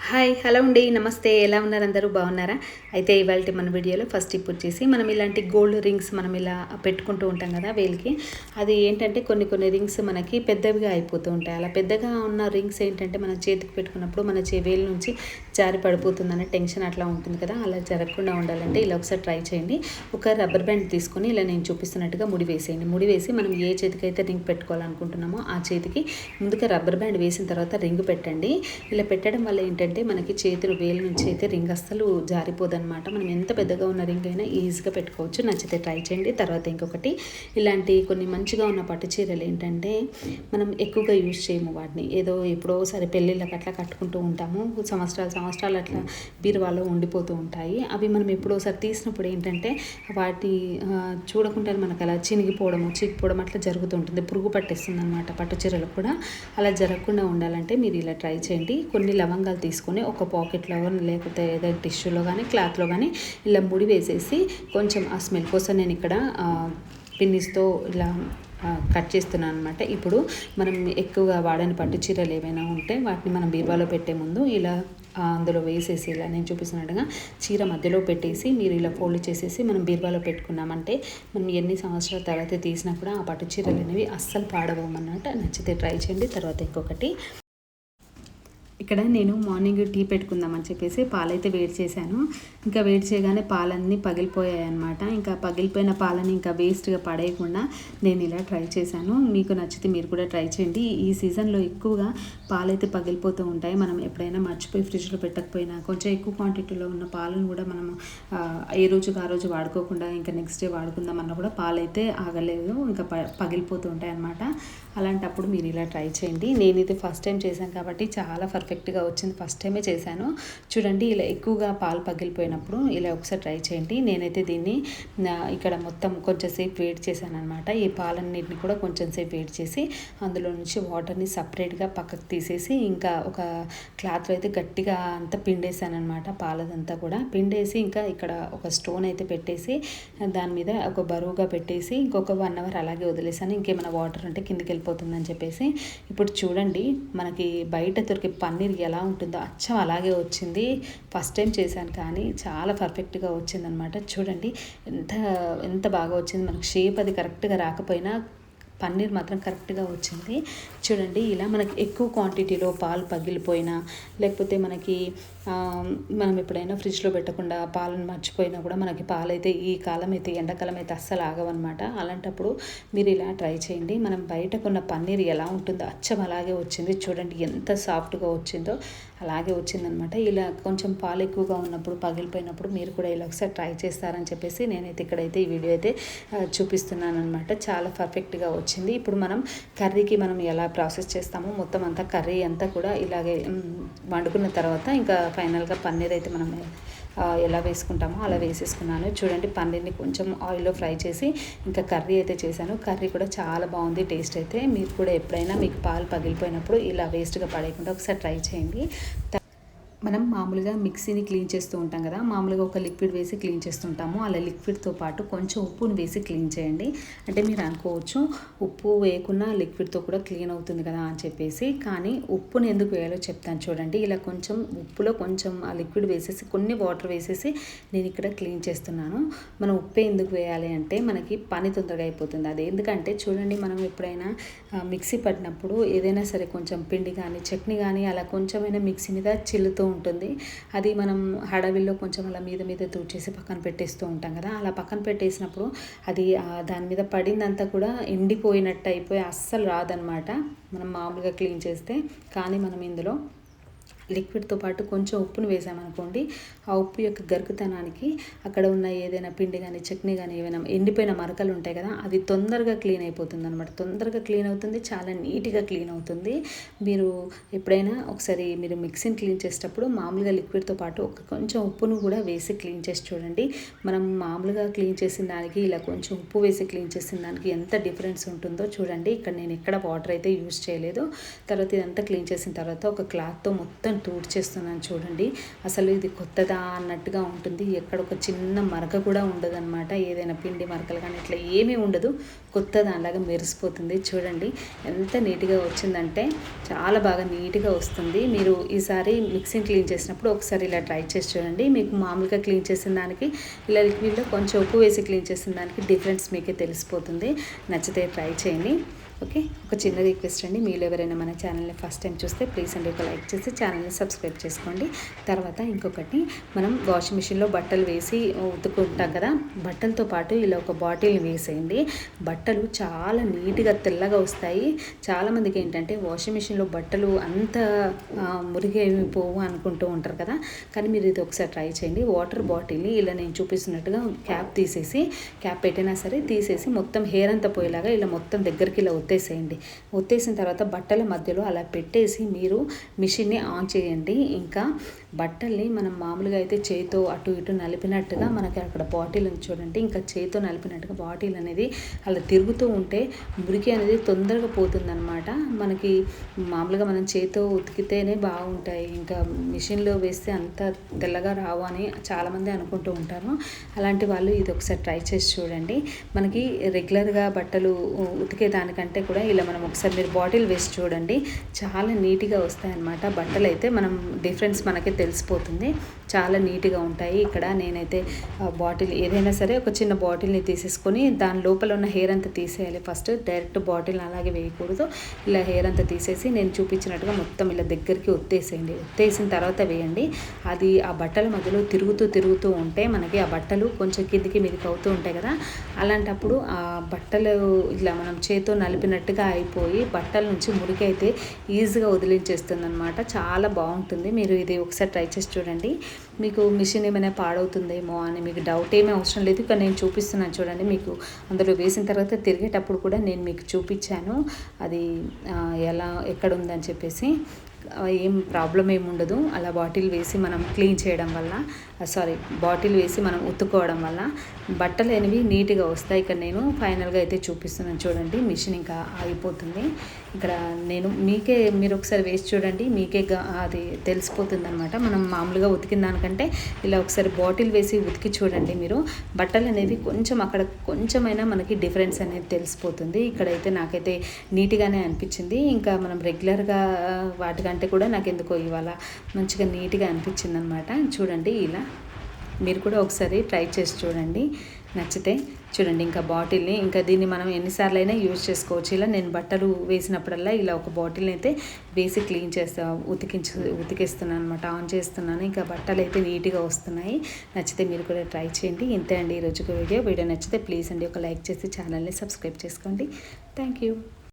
Hi hello అండి నమస్తే ఎలా ఉన్నారు అందరూ బాగున్నారా అయితే ఇవాళ మన వీడియోలో ఫస్ట్ టిప్ వచ్చేసి మనం ఇలాంటి గోల్డ్ రింగ్స్ మనం ఇలా పెట్టుకుంటూ ఉంటాం కదా వేలికి అది ఏంటంటే కొన్ని రింగ్స్ మనకి పెద్దవిగా అయిపోతూ ఉంటాయి అలా పెద్దగా ఉన్న రింగ్స్ ఏంటంటే మన చేతికి పెట్టుకున్నప్పుడు మన వేలు నుంచి జారి పడిపోతుందనే టెన్షన్ అట్లా ఉంటుంది కదా అలా జరగకుండా ఉండాలంటే ఇలా ఒకసారి ట్రై చేయండి ఒక రబ్బర్ బ్యాండ్ తీసుకొని ఇలా నేను చూపిస్తున్నట్టుగా ముడి వేసేయండి ముడి వేసి మనం ఏ చేతికి అయితే రింగ్ పెట్టుకోవాలనుకుంటున్నామో ఆ చేతికి ముందుగా రబ్బర్ బ్యాండ్ వేసిన తర్వాత రింగ్ పెట్టండి ఇలా పెట్టడం వల్ల ఏంటంటే మనకి చేతులు వేలు నుంచి అయితే రింగ్ అస్సలు జారిపోదన్నమాట మనం ఎంత పెద్దగా ఉన్న రింగ్ అయినా ఈజీగా పెట్టుకోవచ్చు నచ్చితే ట్రై చేయండి తర్వాత ఇంకొకటి ఇలాంటి కొన్ని మంచిగా ఉన్న పట్టు చీరలు ఏంటంటే మనం ఎక్కువగా యూజ్ చేయము వాటిని ఏదో ఎప్పుడోసారి పెళ్ళిళ్ళకి అట్లా కట్టుకుంటూ ఉంటాము సంవత్సరాలు అట్లా బీరువాలో ఉండిపోతూ ఉంటాయి అవి మనం ఎప్పుడోసారి తీసినప్పుడు ఏంటంటే వాటి చూడకుండా మనకు అలా చీకిపోవడం అట్లా జరుగుతుంటుంది పురుగు పట్టేస్తుంది అనమాట పట్టు చీరలు కూడా అలా జరగకుండా ఉండాలంటే మీరు ఇలా ట్రై చేయండి కొన్ని లవంగాలు తీసుకొని ఒక పాకెట్లో లేకపోతే ఏదైనా టిష్యూలో కానీ క్లాత్లో కానీ ఇలా ముడి వేసేసి కొంచెం ఆ స్మెల్ కోసం నేను ఇక్కడ పిన్నిస్తో ఇలా కట్ చేస్తున్నాను అనమాట ఇప్పుడు మనం ఎక్కువగా వాడని పట్టు చీరలు ఏవైనా ఉంటే వాటిని మనం బీరువాలో పెట్టే ముందు ఇలా అందులో వేసేసి ఇలా నేను చూపిస్తున్నట్టుగా చీర మధ్యలో పెట్టేసి మీరు ఇలా ఫోల్డ్ చేసేసి మనం బీరువాలో పెట్టుకున్నామంటే మనం ఎన్ని సంవత్సరాల తర్వాత తీసినా కూడా ఆ పట్టు చీరలు అనేవి అస్సలు పాడవమన్నమాట నచ్చితే ట్రై చేయండి తర్వాత ఇంకొకటి ఇక్కడ నేను మార్నింగ్ టీ పెట్టుకుందామని చెప్పేసి పాలైతే వేడి చేశాను ఇంకా వేడి చేయగానే పాలన్నీ పగిలిపోయాయి అనమాట ఇంకా పగిలిపోయిన పాలని ఇంకా వేస్ట్గా పడేయకుండా నేను ఇలా ట్రై చేశాను మీకు నచ్చితే మీరు కూడా ట్రై చేయండి ఈ సీజన్లో ఎక్కువగా పాలైతే పగిలిపోతూ ఉంటాయి మనం ఎప్పుడైనా మర్చిపోయి ఫ్రిడ్జ్లో పెట్టకపోయినా కొంచెం ఎక్కువ క్వాంటిటీలో ఉన్న పాలను కూడా మనము ఏ రోజుకి ఆ రోజు వాడుకోకుండా ఇంకా నెక్స్ట్ డే వాడుకుందామన్నా కూడా పాలైతే ఆగలేదు ఇంకా పగిలిపోతూ ఉంటాయి అన్నమాట అలాంటప్పుడు మీరు ఇలా ట్రై చేయండి నేనైతే ఫస్ట్ టైం చేశాను కాబట్టి చాలా పర్ఫెక్ట్గా వచ్చింది ఫస్ట్ టైమే చేశాను చూడండి ఇలా ఎక్కువగా పాలు పగిలిపోయినప్పుడు ఇలా ఒకసారి ట్రై చేయండి నేనైతే దీన్ని ఇక్కడ మొత్తం కొంచెం సేపు వేడి చేశాను అనమాట ఈ పాలన్నిటిని కూడా కొంచెం సేపు వేడి చేసి అందులో నుంచి వాటర్ని సపరేట్గా పక్కకు తీసేసి ఇంకా ఒక క్లాత్లో అయితే గట్టిగా అంతా పిండేసాను అనమాట పాలదంతా కూడా పిండేసి ఇంకా ఇక్కడ ఒక స్టోన్ అయితే పెట్టేసి దాని మీద ఒక బరువుగా పెట్టేసి ఇంకొక 1 అవర్ అలాగే వదిలేసాను ఇంకేమైనా వాటర్ ఉంటే కిందకి వెళ్ళిపోతుందని చెప్పేసి ఇప్పుడు చూడండి మనకి బయట దొరికే పన్నీర్ ఎలా ఉంటుందో అచ్చం అలాగే వచ్చింది ఫస్ట్ టైం చేశాను కానీ చాలా పర్ఫెక్ట్గా వచ్చిందనమాట చూడండి ఎంత బాగా వచ్చింది మనకు షేప్ అది కరెక్ట్గా రాకపోయినా పన్నీర్ మాత్రం కరెక్ట్గా వచ్చింది చూడండి ఇలా మనకి ఎక్కువ క్వాంటిటీలో పాలు పగిలిపోయినా లేకపోతే మనకి మనం ఎప్పుడైనా ఫ్రిడ్జ్లో పెట్టకుండా పాలను మర్చిపోయినా కూడా మనకి పాలైతే ఈ కాలం అయితే ఎండాకాలం అయితే అస్సలు ఆగవన్నమాట అలాంటప్పుడు మీరు ఇలా ట్రై చేయండి మనం బయట కొన్న పన్నీర్ ఎలా ఉంటుందో అచ్చం అలాగే వచ్చింది చూడండి ఎంత సాఫ్ట్గా వచ్చిందో అలాగే వచ్చిందనమాట ఇలా కొంచెం పాలు ఎక్కువగా ఉన్నప్పుడు పగిలిపోయినప్పుడు మీరు కూడా ఇలా ఒకసారి ట్రై చేస్తారని చెప్పేసి నేనైతే ఇక్కడైతే ఈ వీడియో అయితే చూపిస్తున్నాను అనమాట చాలా పర్ఫెక్ట్గా వచ్చింది ఇప్పుడు మనం కర్రీకి మనం ఎలా ప్రాసెస్ చేస్తామో మొత్తం అంతా కర్రీ అంతా కూడా ఇలాగే వండుకున్న తర్వాత ఇంకా ఫైనల్గా పన్నీర్ అయితే మనం ఎలా వేసుకుంటామో అలా వేసేసుకున్నాను చూడండి పన్నీర్ని కొంచెం ఆయిల్లో ఫ్రై చేసి ఇంకా కర్రీ అయితే చేశాను కర్రీ కూడా చాలా బాగుంది టేస్ట్ అయితే మీరు కూడా ఎప్పుడైనా మీకు పాలు పగిలిపోయినప్పుడు ఇలా వేస్ట్గా పడేయకుండా ఒకసారి ట్రై చేయండి మనం మామూలుగా మిక్సీని క్లీన్ చేస్తూ ఉంటాం కదా మామూలుగా ఒక లిక్విడ్ వేసి క్లీన్ చేస్తుంటాము అలా లిక్విడ్తో పాటు కొంచెం ఉప్పును వేసి క్లీన్ చేయండి అంటే మీరు అనుకోవచ్చు ఉప్పు వేయకుండా లిక్విడ్తో కూడా క్లీన్ అవుతుంది కదా అని చెప్పేసి కానీ ఉప్పుని ఎందుకు వేయాలో చెప్తాను చూడండి ఇలా కొంచెం ఉప్పులో కొంచెం ఆ లిక్విడ్ వేసేసి కొన్ని వాటర్ వేసేసి నేను ఇక్కడ క్లీన్ చేస్తున్నాను మనం ఉప్పే ఎందుకు వేయాలి అంటే మనకి పని తొందరగా అయిపోతుంది అది ఎందుకంటే చూడండి మనం ఎప్పుడైనా మిక్సీ పట్టినప్పుడు ఏదైనా సరే కొంచెం పిండి కానీ చట్నీ కానీ అలా కొంచెమైనా మిక్సీ మీద చిల్లుతూ ఉంటుంది అది మనం హడావిల్లో కొంచెం అలా మీద తూడ్చేసి పక్కన పెట్టేస్తూ ఉంటాం కదా అలా పక్కన పెట్టేసినప్పుడు అది దాని మీద పడిందంతా కూడా ఎండిపోయినట్టు అయిపోయి అస్సలు రాదనమాట మనం మామూలుగా క్లీన్ చేస్తే కానీ మనం ఇందులో లిక్విడ్తో పాటు కొంచెం ఉప్పును వేసామనుకోండి ఆ ఉప్పు యొక్క గరుకుతనానికి అక్కడ ఉన్న ఏదైనా పిండి కానీ చట్నీ కానీ ఏమైనా ఎండిపోయిన మరకలు ఉంటాయి కదా అది తొందరగా క్లీన్ అయిపోతుంది అనమాట తొందరగా క్లీన్ అవుతుంది చాలా నీట్గా క్లీన్ అవుతుంది మీరు ఎప్పుడైనా ఒకసారి మీరు మిక్సీని క్లీన్ చేసేటప్పుడు మామూలుగా లిక్విడ్తో పాటు కొంచెం ఉప్పును కూడా వేసి క్లీన్ చేసి చూడండి మనం మామూలుగా క్లీన్ చేసిన దానికి ఇలా కొంచెం ఉప్పు వేసి క్లీన్ చేసిన దానికి ఎంత డిఫరెన్స్ ఉంటుందో చూడండి ఇక్కడ నేను ఎక్కడ వాటర్ అయితే యూజ్ చేయలేదు తర్వాత ఇదంతా క్లీన్ చేసిన తర్వాత ఒక క్లాత్తో మొత్తం తూడ్చేస్తున్నాను చూడండి. అసలు ఇది కొత్తదా అన్నట్టుగా ఉంటుంది. ఎక్కడ ఒక చిన్న మరక కూడా ఉండదన్నమాట. ఏదైనా పిండి మరకలు కానీ ఇట్లా ఏమీ ఉండదు. కొత్త దానిలాగా మెరిసిపోతుంది. చూడండి ఎంత నీట్గా వచ్చిందంటే చాలా బాగా నీట్గా వస్తుంది. మీరు ఈసారి మిక్సీని క్లీన్ చేసినప్పుడు ఒకసారి ఇలా ట్రై చేసి చూడండి. మీకు మామూలుగా క్లీన్ చేసిన దానికి ఇలా లిక్విడ్లో కొంచెం ఉప్పు వేసి క్లీన్ చేసిన దానికి డిఫరెన్స్ మీకే తెలిసిపోతుంది. నచ్చితే ట్రై చేయండి. ఓకే, ఒక చిన్న రిక్వెస్ట్ అండి, మీరు ఎవరైనా మన ఛానల్ని ఫస్ట్ టైం చూస్తే ప్లీజ్ అండి ఒక లైక్ చేసి ఛానల్ని సబ్స్క్రైబ్ చేసుకోండి. తర్వాత ఇంకొకటి, మనం వాషింగ్ మిషన్లో బట్టలు వేసి ఉతుకుంటాం కదా, బట్టలతో పాటు ఇలా ఒక బాటిల్ని వేసేయండి. బట్టలు చాలా నీట్గా తెల్లగా వస్తాయి. చాలామందికి ఏంటంటే వాషింగ్ మిషన్లో బట్టలు అంత మురిగేమి పోవు అనుకుంటూ ఉంటారు కదా, కానీ మీరు ఇది ఒకసారి ట్రై చేయండి. వాటర్ బాటిల్ని ఇలా నేను చూపిస్తున్నట్టుగా క్యాప్ తీసేసి, క్యాప్ పెట్టినా సరే తీసేసి మొత్తం హెయిర్ అంతా పోయేలాగా ఇలా మొత్తం దగ్గరికి ఇలా ఒత్తేసేయండి. ఒత్తేసిన తర్వాత బట్టల మధ్యలో అలా పెట్టేసి మీరు మిషన్ని ఆన్ చేయండి. ఇంకా బట్టల్ని మనం మామూలుగా అయితే చేతితో అటు ఇటు నలిపినట్టుగా మనకి అక్కడ బాటిల్ ఉంది చూడండి, ఇంకా చేతితో నలిపినట్టుగా బాటిల్ అనేది అలా తిరుగుతూ ఉంటే మురికి అనేది తొందరగా పోతుందన్నమాట. మనకి మామూలుగా మనం చేతితో ఉతికితేనే బాగుంటాయి, ఇంకా మిషన్లో వేస్తే అంత తెల్లగా రావు అని చాలామంది అనుకుంటూ ఉంటారు. అలాంటి వాళ్ళు ఇది ఒకసారి ట్రై చేసి చూడండి. మనకి రెగ్యులర్గా బట్టలు ఉతికే దానికంటే కూడా ఇలా మనం ఒకసారి మీరు బాటిల్ వేసి చూడండి, చాలా నీట్గా వస్తాయన్నమాట. బట్టలు అయితే మనం డిఫరెన్స్ మనకి తెలిసిపోతుంది, చాలా నీట్గా ఉంటాయి. ఇక్కడ నేనైతే బాటిల్ ఏదైనా సరే ఒక చిన్న బాటిల్ని తీసేసుకొని దాని లోపల ఉన్న హెయిర్ అంతా తీసేయాలి. ఫస్ట్ డైరెక్ట్ బాటిల్ని అలాగే వేయకూడదు. ఇలా హెయిర్ అంతా తీసేసి నేను చూపించినట్టుగా మొత్తం ఇలా దగ్గరికి ఒత్తేసేయండి. ఒత్తేసిన తర్వాత వేయండి. అది ఆ బట్టల మధ్యలో తిరుగుతూ ఉంటే మనకి ఆ బట్టలు కొంచెం కిందికి మీదకి అవుతూ ఉంటాయి కదా, అలాంటప్పుడు ఆ బట్టలు ఇలా మనం చేతితో నలిపినట్టుగా అయిపోయి బట్టల నుంచి మురికి అయితే ఈజీగా వదిలించేస్తుంది అనమాట. చాలా బాగుంటుంది. మీరు ఇది ఒకసారి ట్రై చేసి చూడండి. మీకు మిషన్ ఏమైనా పాడవుతుందేమో అని మీకు డౌట్ ఏమీ అవసరం లేదు. ఇక్కడ నేను చూపిస్తున్నాను చూడండి. మీకు అందులో వేసిన తర్వాత తిరిగేటప్పుడు కూడా నేను మీకు చూపించాను అది ఎలా ఎక్కడ ఉందని చెప్పేసి. ఏం ప్రాబ్లం ఏమి ఉండదు. అలా బాటిల్ వేసి మనం క్లీన్ చేయడం వల్ల, బాటిల్ వేసి మనం ఉతుక్కోవడం వల్ల బట్టలు అనేవి నీట్గా వస్తాయి. ఇక్కడ నేను ఫైనల్గా అయితే చూపిస్తున్నాను చూడండి. మిషన్ ఇంకా ఆగిపోతుంది. ఇక్కడ మీరు ఒకసారి వేసి చూడండి, మీకే అది తెలిసిపోతుంది అనమాట. మనం మామూలుగా ఉతికిన దానికంటే ఇలా ఒకసారి బాటిల్ వేసి ఉతికి చూడండి. మీరు బట్టలు అనేవి అక్కడ కొంచెమైనా మనకి డిఫరెన్స్ అనేది తెలిసిపోతుంది. ఇక్కడైతే నాకైతే నీట్గానే అనిపించింది. ఇంకా మనం రెగ్యులర్గా వాటికంటే కూడా నాకు ఎందుకో ఇవాళ మంచిగా నీట్గా అనిపించింది అనమాట. చూడండి, ఇలా మీరు కూడా ఒకసారి ట్రై చేసి చూడండి. నచ్చితే చూడండి. ఇంకా బాటిల్ని ఇంకా దీన్ని మనం ఎన్నిసార్లు అయినా యూజ్ చేసుకోవచ్చు. ఇలా నేను బట్టలు వేసినప్పుడల్లా ఇలా ఒక బాటిల్ని అయితే వేసి క్లీన్ ఉతికిస్తున్నాను అనమాట, ఆన్ చేస్తున్నాను. ఇంకా బట్టలు అయితే నీట్గా వస్తున్నాయి. నచ్చితే మీరు కూడా ట్రై చేయండి. ఇంతే అండి ఈరోజుకి వీడియో నచ్చితే ప్లీజ్ అండి ఒక లైక్ చేసి ఛానల్ని సబ్స్క్రైబ్ చేసుకోండి. Thank you.